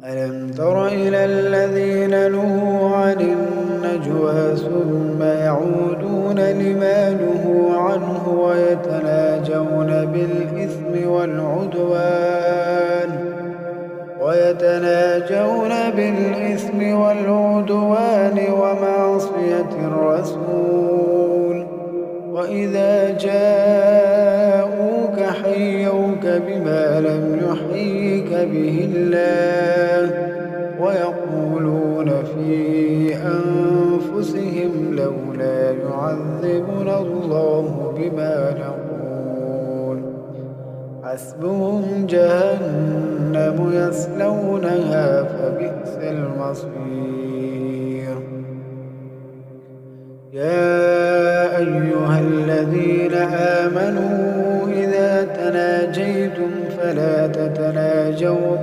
ألم تر إلى الذين نهوا عن النجوى ثم يعودون لما نهوا عنه ويتناجون بالإثم والعدوان ومعصية الرسول وإذا جاءوك حيوك بما لم يحييك به الله ويقولون في أنفسهم لولا يعذبنا الله بما نقول حسبهم جهنم يصلونها فبئس المصير. يا أيها الذين آمنوا إذا تناجيتم فلا تتناجوا